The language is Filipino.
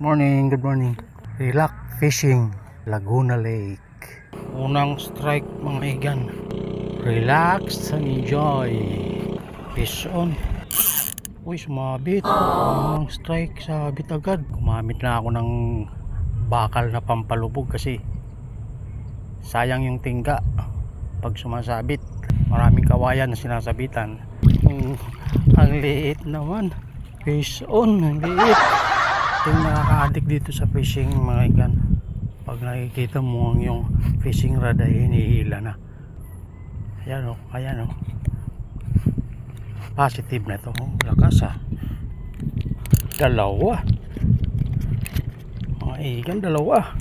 Good morning. Relax fishing, Laguna Lake. Unang strike mga igan. Relax and enjoy. Fish on. Uy, sumabit. Unang strike, sabit agad. Gumamit na ako ng bakal na pampalubog kasi sayang yung tingga pag sumasabit. Maraming kawayan na sinasabitan. Ang liit naman. Fish on, ang liit. Ito yung nakaka-addict dito sa fishing mga igan. Pag nakikita mo yung fishing rod ay hinihila na. Ayan o, ayan o. Positive na ito. Lakas ah. Dalawa. Mga igan, dalawa.